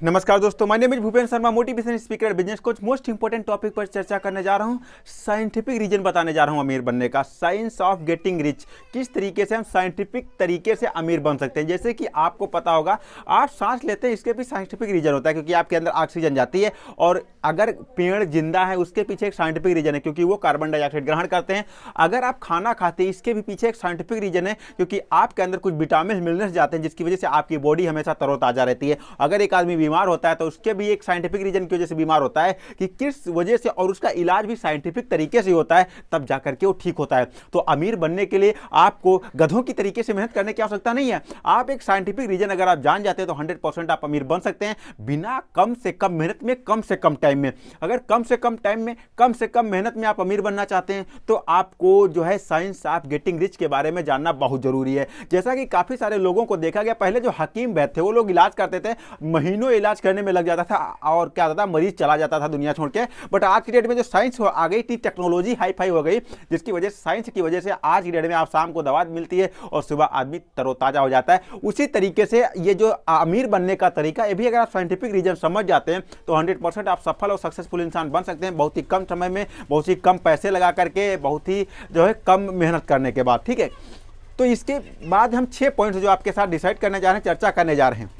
नमस्कार दोस्तों, my name is Bhupen Sharma, motivation speaker, business coach. Most important topic पर चर्चा करने जा रहा हूं। साइंटिफिक रीजन बताने जा रहा हूं अमीर बनने का। साइंस ऑफ गेटिंग रिच, किस तरीके से हम साइंटिफिक तरीके से अमीर बन सकते हैं। जैसे कि आपको पता होगा, आप सांस लेते हैं, इसके भी साइंटिफिक रीजन होता है, क्योंकि आपके अंदर ऑक्सीजन जाती है। और अगर पेड़ जिंदा है, उसके पीछे एक साइंटिफिक रीजन है, क्योंकि वो कार्बन डाइऑक्साइड ग्रहण करते हैं। अगर आप खाना खाते हैं, इसके भी पीछे एक साइंटिफिक रीजन है, क्योंकि आपके अंदर कुछ विटामिन मिनरल्स जाते हैं, जिसकी वजह से आपकी बॉडी हमेशा तरोताजा रहती है। अगर एक आदमी बीमार होता है तो उसके भी एक साइंटिफिक रीजन की वजह से बीमार होता है कि किस वजह से, और उसका इलाज भी साइंटिफिक तरीके से होता है, तब जाकर के वो ठीक होता है। तो अमीर बनने के लिए आपको गधों की तरीके से मेहनत करने की आवश्यकता नहीं है। आप एक साइंटिफिक रीजन अगर आप जान जाते हैं तो 100% आप अमीर बन सकते हैं, बिना कम से कम मेहनत में, कम से कम टाइम में। अगर कम से कम टाइम में, कम से कम मेहनत में आप अमीर बनना चाहते हैं तो आपको जो है साइंस ऑफ गेटिंग रिच के बारे में जानना बहुत जरूरी है। जैसा कि काफी सारे लोगों को देखा गया, पहले जो हकीम वैद्य थे वो लोग इलाज करते थे, महीनों इलाज करने में लग जाता था और क्या होता था, मरीज चला जाता था दुनिया छोड़ के। बट आज की डेट में जो साइंस आ गई थी, टेक्नोलॉजी हाई फाई हो गई, जिसकी वजह से, साइंस की वजह से आज की डेट में आप शाम को दवा मिलती है और सुबह आदमी तरोताजा हो जाता है। उसी तरीके से ये जो अमीर बनने का तरीका, ये भी अगर आप साइंटिफिक रीजन समझ जाते हैं तो 100% आप सफल और सक्सेसफुल इंसान बन सकते हैं, बहुत ही कम समय में, बहुत ही कम पैसे लगा करके, बहुत ही जो है कम मेहनत करने के बाद। ठीक है, तो इसके बाद हम 6 पॉइंट्स जो आपके साथ डिसाइड करने जा रहे हैं, चर्चा करने जा रहे हैं।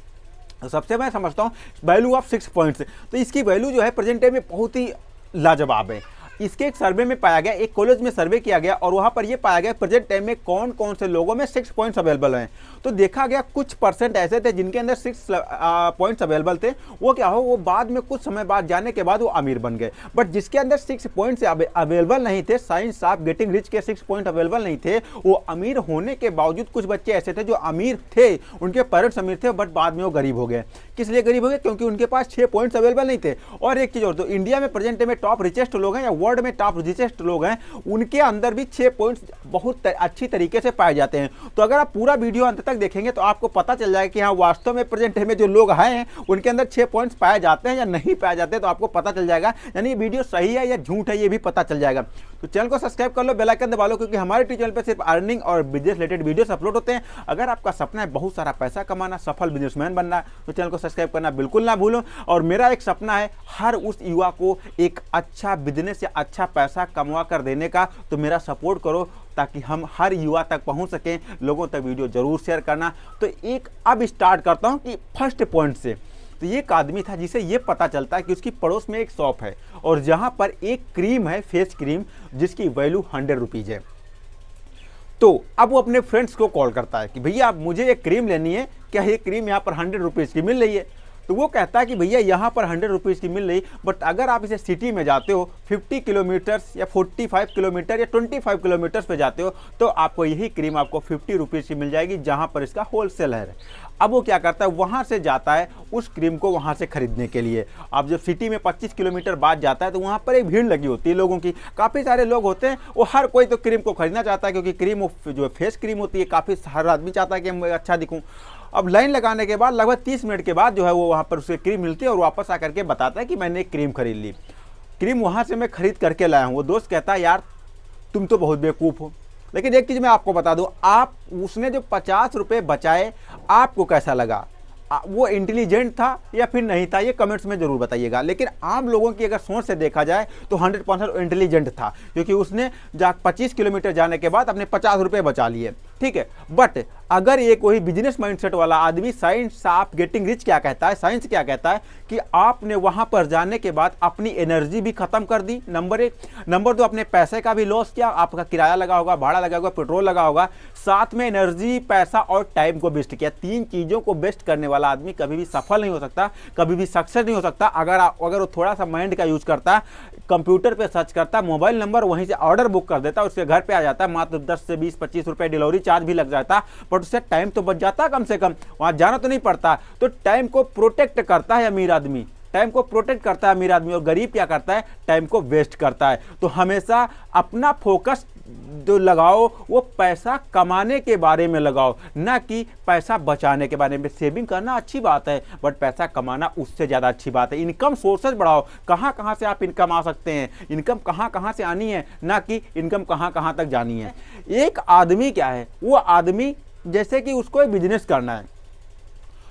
तो सबसे मैं समझता हूँ वैल्यू ऑफ 6 पॉइंट्स। तो इसकी वैल्यू जो है प्रेजेंट टाइम में बहुत ही लाजवाब है। इसके एक सर्वे में पाया गया, एक कॉलेज में सर्वे किया गया और वहां पर यह पाया गया प्रेजेंट टाइम में कौन कौन से लोगों में 6 पॉइंट्स अवेलेबल हैं। तो देखा गया कुछ परसेंट ऐसे थे जिनके अंदर 6 पॉइंट्स अवेलेबल थे। वो क्या हो, वो बाद में कुछ समय बाद जाने के बाद वो अमीर बन गए। बट जिसके अंदर 6 पॉइंट्स अवेलेबल नहीं थे, साइंस ऑफ गेटिंग रिच के 6 पॉइंट अवेलेबल नहीं थे, वो अमीर होने के बावजूद, कुछ बच्चे ऐसे थे जो अमीर थे, उनके पेरेंट्स अमीर थे, बट बाद में वो गरीब हो गए। किस लिए गरीब हो गए? क्योंकि उनके पास 6 पॉइंट्स अवेलेबल नहीं थे। और एक चीज और, तो इंडिया में प्रेजेंट टाइम में टॉप रिचेस्ट लोग हैं या वर्ल्ड में टॉप रिचेस्ट लोग हैं, उनके अंदर भी 6 पॉइंट्स बहुत अच्छी तरीके से पाए जाते हैं। तो अगर आप पूरा वीडियो अंत तक देखेंगे तो आपको पता चल जाएगा कि हाँ, वास्तव में प्रेजेंट में जो लोग हैं उनके अंदर 6 पॉइंट्स पाए जाते हैं या नहीं पाए जाते हैं, तो आपको पता चल जाएगा। यानी ये वीडियो सही है या झूठ है, ये भी पता चल जाएगा। तो चैनल को सब्सक्राइब कर लो, बेल आइकन दबा लो, क्योंकि हमारे चैनल पर सिर्फ अर्निंग और बिजनेस रिलेटेड वीडियोस अपलोड होते हैं। अगर आपका सपना है बहुत सारा पैसा कमाना, सफल बिजनेसमैन बनना, तो चैनल को सब्सक्राइब करना बिल्कुल ना भूलो। और मेरा एक सपना है हर उस युवा को एक अच्छा बिजनेस या अच्छा पैसा कमा कर देने का। तो मेरा सपोर्ट करो ताकि हम हर युवा तक पहुंच सकें। लोगों तक वीडियो जरूर शेयर करना। तो एक अब स्टार्ट करता हूं कि फर्स्ट पॉइंट से। तो ये एक आदमी था जिसे ये पता चलता है कि उसकी पड़ोस में एक शॉप है और जहां पर एक क्रीम है, फेस क्रीम, जिसकी वैल्यू 100 रुपीज है। तो अब वो अपने फ्रेंड्स को कॉल करता है कि भैया आप, मुझे एक क्रीम लेनी है, क्या ये क्रीम यहाँ पर 100 रुपीज की मिल रही है? तो वो कहता है कि भैया यहाँ पर 100 रुपीज़ की मिल रही, बट अगर आप इसे सिटी में जाते हो 50 किलोमीटर्स या 45 किलोमीटर या 25 किलोमीटर्स पे जाते हो, तो आपको यही क्रीम आपको 50 रुपीज़ की मिल जाएगी, जहाँ पर इसका होलसेल है। अब वो क्या करता है, वहाँ से जाता है उस क्रीम को वहाँ से खरीदने के लिए। अब जब सिटी में 25 किलोमीटर बाद जाता है तो वहाँ पर एक भीड़ लगी होती है लोगों की, काफ़ी सारे लोग होते हैं। वो हर कोई तो क्रीम को खरीदना चाहता है, क्योंकि क्रीम जो फेस क्रीम होती है, काफ़ी हर आदमी चाहता है कि मैं अच्छा दिखूँ। अब लाइन लगाने के बाद लगभग 30 मिनट के बाद जो है वो वहाँ पर उसे क्रीम मिलती है और वापस आकर के बताता है कि मैंने एक क्रीम खरीद ली, क्रीम वहाँ से मैं खरीद करके लाया हूँ। वो दोस्त कहता है यार तुम तो बहुत बेवकूफ़ हो। लेकिन एक चीज़ मैं आपको बता दूँ, आप उसने जो 50 रुपये बचाए, आपको कैसा लगा? वो इंटेलिजेंट था या फिर नहीं था, ये कमेंट्स में जरूर बताइएगा। लेकिन आम लोगों की अगर सोच से देखा जाए तो 100% इंटेलिजेंट था, क्योंकि उसने 25 किलोमीटर जाने के बाद अपने 50 रुपये बचा लिए। ठीक है, बट अगर ये कोई बिजनेस माइंडसेट वाला आदमी, साइंस ऑफ गेटिंग रिच क्या कहता है, साइंस क्या कहता है कि आपने वहां पर जाने के बाद अपनी एनर्जी भी खत्म कर दी, नंबर 1। नंबर 2, अपने पैसे का भी लॉस किया, आपका किराया लगा होगा, भाड़ा लगा होगा, पेट्रोल लगा होगा, साथ में एनर्जी, पैसा और टाइम को वेस्ट किया। 3 चीजों को वेस्ट करने वाला आदमी कभी भी सफल नहीं हो सकता, कभी भी सक्सेस नहीं हो सकता। अगर वो थोड़ा सा माइंड का यूज करता, कंप्यूटर पे सर्च करता, मोबाइल नंबर वहीं से ऑर्डर बुक कर देता, उसके घर पे आ जाता, मात्र 10 से 20-25 रुपए डिलीवरी चार्ज भी लग जाता, बट उससे टाइम तो बच जाता, कम से कम वहां जाना तो नहीं पड़ता। तो टाइम को प्रोटेक्ट करता है अमीर आदमी, टाइम को प्रोटेक्ट करता है अमीर आदमी। और गरीब क्या करता है, टाइम को वेस्ट करता है। तो हमेशा अपना फोकस जो लगाओ वो पैसा कमाने के बारे में लगाओ, ना कि पैसा बचाने के बारे में। सेविंग करना अच्छी बात है, बट पैसा कमाना उससे ज़्यादा अच्छी बात है। इनकम सोर्सेज बढ़ाओ, कहाँ कहाँ से आप इनकम आ सकते हैं, इनकम कहाँ कहाँ से आनी है, ना कि इनकम कहाँ कहाँ तक जानी है। एक आदमी क्या है, वो आदमी जैसे कि उसको एक बिजनेस करना है,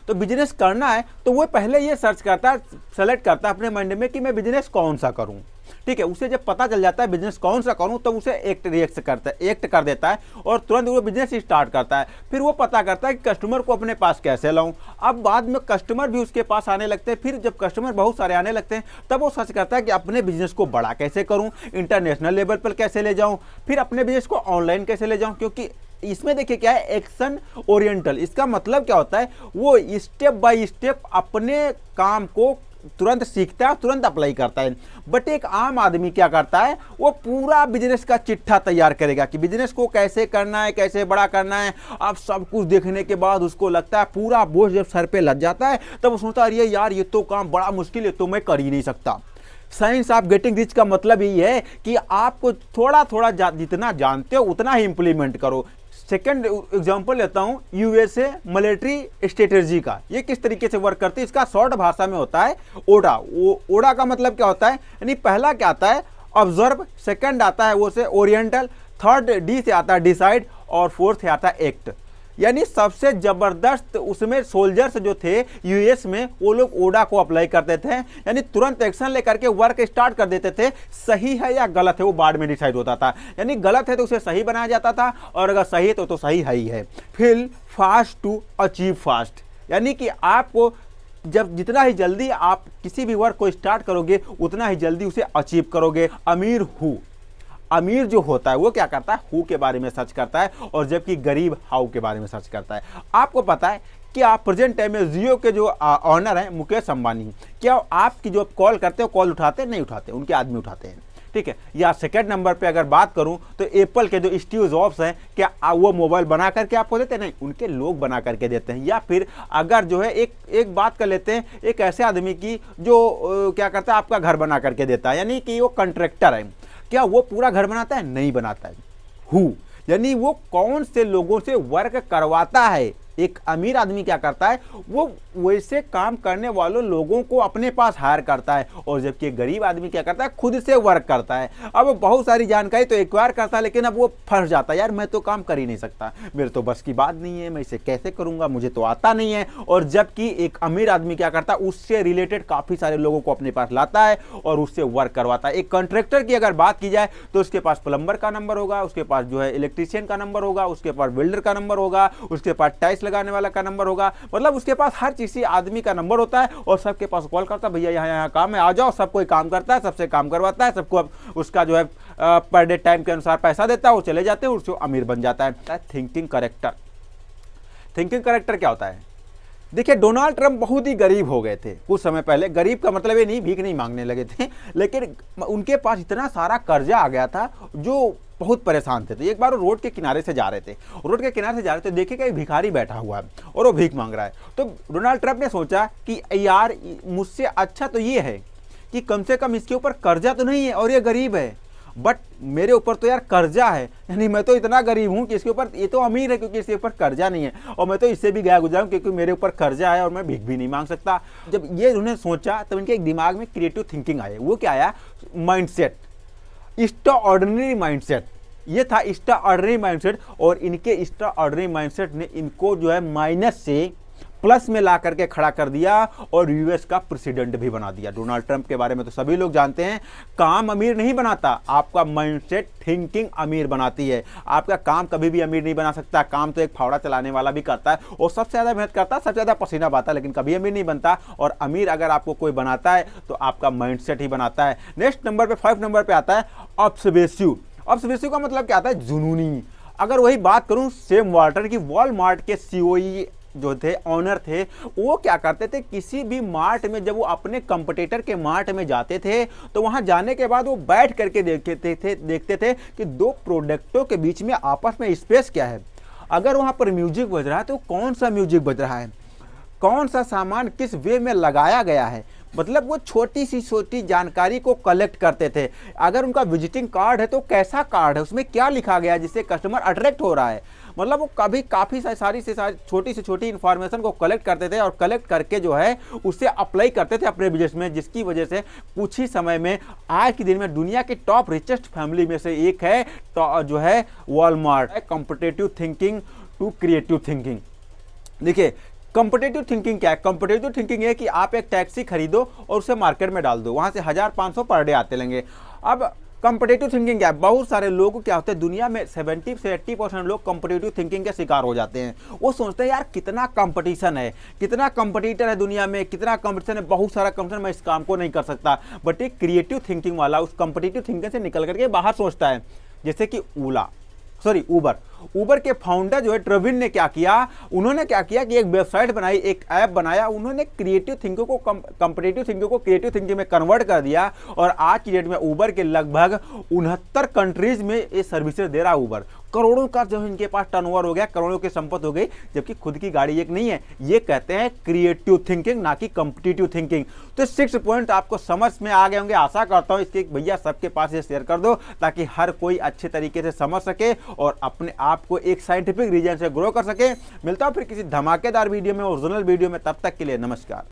तो बिजनेस करना है तो वो पहले ये सर्च करता है, सेलेक्ट करता है अपने माइंड में कि मैं बिजनेस कौन सा करूं। ठीक है, उसे जब पता चल जाता है बिजनेस कौन सा करूं, तब उसे एक्ट कर देता है और तुरंत वो बिजनेस स्टार्ट करता है। फिर वो पता करता है कि कस्टमर को अपने पास कैसे लाऊं। अब बाद में कस्टमर भी उसके पास आने लगते हैं। फिर जब कस्टमर बहुत सारे आने लगते हैं तब वो सर्च करता है कि अपने बिजनेस को बड़ा कैसे करूं, इंटरनेशनल लेवल पर कैसे ले जाऊं, फिर अपने बिजनेस को ऑनलाइन कैसे ले जाऊं। क्योंकि इसमें देखिए क्या है, एक्शन ओरिएंटल। इसका मतलब क्या होता है, वो स्टेप बाय स्टेप अपने काम को तुरंत सीखता है, तुरंत अप्लाई करता है। बट एक आम आदमी क्या करता है, वो पूरा बिजनेस का चिट्ठा तैयार करेगा कि बिजनेस को कैसे करना है, कैसे बड़ा करना है। अब सब कुछ देखने के बाद उसको लगता है, पूरा बोझ जब सर पे लग जाता है तब वो सोचता है अरे यार ये तो काम बड़ा मुश्किल है, तो मैं कर ही नहीं सकता। साइंस ऑफ गेटिंग रिच का मतलब यही है कि आपको थोड़ा थोड़ा जितना जानते हो उतना ही इंप्लीमेंट करो। सेकेंड एग्जांपल लेता हूं यूएसए मिलिट्री स्ट्रेटेजी का। ये किस तरीके से वर्क करती है, इसका शॉर्ट भाषा में होता है ओडा। ओडा का मतलब क्या होता है, यानी पहला क्या आता है ऑब्जर्व, सेकंड आता है वो से ओरिएंटल, थर्ड डी से आता है डिसाइड और फोर्थ से आता है एक्ट। यानी सबसे जबरदस्त उसमें सोल्जर्स जो थे यूएस में, वो लोग ओडा को अप्लाई करते थे, यानी तुरंत एक्शन लेकर के वर्क स्टार्ट कर देते थे। सही है या गलत है वो बाद में डिसाइड होता था, यानी गलत है तो उसे सही बनाया जाता था और अगर सही है तो सही है ही है। फिर फास्ट टू अचीव फास्ट, यानी कि आपको जब जितना ही जल्दी आप किसी भी वर्क को स्टार्ट करोगे उतना ही जल्दी उसे अचीव करोगे। अमीर जो होता है वो क्या करता है, हु के बारे में सर्च करता है, और जबकि गरीब हाउ के बारे में सर्च करता है। आपको पता है कि आप प्रेजेंट टाइम में जियो के जो ऑनर हैं मुकेश अंबानी, क्या आपकी जो कॉल करते हो कॉल उठाते नहीं उठाते, उनके आदमी उठाते हैं। ठीक है, या सेकंड नंबर पे अगर बात करूं तो एप्पल के जो स्टीव जॉब्स हैं, क्या वो मोबाइल बना करके आपको देते नहीं, उनके लोग बना करके देते हैं। या फिर अगर जो है एक बात कर लेते हैं एक ऐसे आदमी की जो क्या करता है आपका घर बना करके देता है, यानी कि वो कॉन्ट्रैक्टर है। क्या वो पूरा घर बनाता है, नहीं बनाता है। हु यानी वो कौन से लोगों से वर्क करवाता है। एक अमीर आदमी क्या करता है, वो वैसे काम करने वालों लोगों को अपने पास हायर करता है, और जबकि गरीब आदमी क्या करता है, खुद से वर्क करता है। अब बहुत सारी जानकारी तो एक्वायर करता है, लेकिन अब वो फंस जाता है, यार मैं तो काम कर ही नहीं सकता, मेरे तो बस की बात नहीं है, मैं इसे कैसे करूंगा, मुझे तो आता नहीं है। और जबकि एक अमीर आदमी क्या करता है, उससे रिलेटेड काफी सारे लोगों को अपने पास लाता है और उससे वर्क करवाता है। एक कॉन्ट्रैक्टर की अगर बात की जाए तो उसके पास प्लम्बर का नंबर होगा, उसके पास जो है इलेक्ट्रीशियन का नंबर होगा, उसके पास बिल्डर का नंबर होगा, उसके पास टाइल्स लगाने वाला का नंबर होगा, मतलब उसके पास हर किसी आदमी का नंबर होता है और सबके पास कॉल करता है, भैया यहाँ काम है आ जाओ। सब कोई काम करता है, सबसे काम करवाता है, सबको उसका जो है पर डे टाइम के अनुसार पैसा देता है, वो चले जाते हैं, उसको अमीर बन जाता है। थिंकिंग करेक्टर क्या होता है, देखिए डोनाल्ड ट्रंप बहुत ही गरीब हो गए थे कुछ समय पहले। गरीब का मतलब ये नहीं भीख नहीं मांगने लगे थे, लेकिन उनके पास इतना सारा कर्जा आ गया था जो बहुत परेशान थे। तो एक बार वो रोड के किनारे से जा रहे थे, देखे कि भिखारी बैठा हुआ है और वो भीख मांग रहा है। तो डोनाल्ड ट्रंप ने सोचा कि यार मुझसे अच्छा तो ये है कि कम से कम इसके ऊपर कर्जा तो नहीं है और ये गरीब है, बट मेरे ऊपर तो यार कर्जा है, यानी मैं तो इतना गरीब हूं कि इसके ऊपर, ये तो अमीर है क्योंकि इसके ऊपर कर्जा नहीं है, और मैं तो इससे भी गया गुजरा हूं क्योंकि मेरे ऊपर कर्जा है और मैं भीख भी नहीं मांग सकता। जब ये उन्होंने सोचा तब इनके एक दिमाग में क्रिएटिव थिंकिंग आई। वो क्या आया, माइंडसेट, एक्स्ट्राऑर्डिनरी माइंडसेट। ये था एक्स्ट्राऑर्डिनरी माइंडसेट, और इनके एक्स्ट्राऑर्डिनरी माइंडसेट ने इनको जो है माइनस से प्लस में ला करके खड़ा कर दिया और यूएस का प्रेसिडेंट भी बना दिया। डोनाल्ड ट्रंप के बारे में तो सभी लोग जानते हैं, काम अमीर नहीं बनाता, आपका माइंडसेट थिंकिंग अमीर बनाती है। आपका काम कभी भी अमीर नहीं बना सकता, काम तो एक फावड़ा चलाने वाला भी करता है और सबसे ज्यादा मेहनत करता है, सबसे ज्यादा पसीना बहाता है, लेकिन कभी अमीर नहीं बनता। और अमीर अगर आपको कोई बनाता है तो आपका माइंडसेट ही बनाता है। नेक्स्ट नंबर पे 5 नंबर पे आता है ऑब्सेसिव। ऑब्सेसिव का मतलब क्या आता है, जुनूनी। अगर वही बात करूं सेम वाल्टर की, वॉलमार्ट के सीईओ जो थे, ऑनर थे, वो क्या करते थे, किसी भी मार्ट में जब वो अपने कंपटीटर के मार्ट में जाते थे तो वहां जाने के बाद वो बैठ करके देखते थे कि दो प्रोडक्टों के बीच में आपस में स्पेस क्या है। अगर वहां पर म्यूजिक बज रहा है तो कौन सा म्यूजिक बज रहा है, कौन सा सामान किस वे में लगाया गया है, मतलब वो छोटी सी छोटी जानकारी को कलेक्ट करते थे। अगर उनका विजिटिंग कार्ड है तो कैसा कार्ड है, उसमें क्या लिखा गया है जिससे कस्टमर अट्रैक्ट हो रहा है, मतलब वो कभी काफ़ी सारी छोटी से छोटी इन्फॉर्मेशन को कलेक्ट करते थे और कलेक्ट करके जो है उससे अप्लाई करते थे अपने बिजनेस में, जिसकी वजह से कुछ ही समय में आज के दिन में दुनिया की टॉप रिचेस्ट फैमिली में से एक है जो है Walmart. Competitive thinking to creative thinking. देखिए कॉम्पिटिटिव थिंकिंग क्या है? कॉम्पिटिटिव थिंकिंग है कि आप एक टैक्सी खरीदो और उसे मार्केट में डाल दो, वहां से 1500 पर डे आते लेंगे। अब कॉम्पिटिटिव थिंकिंग क्या है? बहुत सारे लोग क्या होते हैं दुनिया में 70 से 80% लोग कॉम्पिटिटिव थिंकिंग के शिकार हो जाते हैं। वो सोचते हैं यार कितना कंपटीशन है, कितना कंपटीटर है दुनिया में, कितना कंपटीशन है, बहुत सारा कंपटीशन, मैं इस काम को नहीं कर सकता। बट एक क्रिएटिव थिंकिंग वाला उस कॉम्पिटिटिव थिंकिंग से निकल करके बाहर सोचता है। जैसे कि उबर के फाउंडर जो है ट्रेविन ने क्या किया, उन्होंने क्या किया कि एक वेबसाइट बनाई, एक ऐप बनाया, उन्होंने क्रिएटिव थिंकिंग को कॉम्पिटिटिव थिंकिंग को क्रिएटिव थिंकिंग में कन्वर्ट कर दिया और आज की डेट में उबर के लगभग 69 कंट्रीज में ये सर्विसेज दे रहा है। उबर करोड़ों का जो इनके पास टर्नओवर हो गया, करोड़ों की संपत्ति हो गई, जबकि खुद की गाड़ी एक नहीं है। ये कहते हैं क्रिएटिव थिंकिंग, ना कि कॉम्पिटिटिव थिंकिंग। तो 6 पॉइंट आपको समझ में आ गए होंगे, आशा करता हूं। इसके भैया सबके पास ये शेयर कर दो ताकि हर कोई अच्छे तरीके से समझ सके और अपने आप को एक साइंटिफिक रीजन से ग्रो कर सके। मिलता हूं फिर किसी धमाकेदार वीडियो में, ओरिजिनल वीडियो में, तब तक के लिए नमस्कार।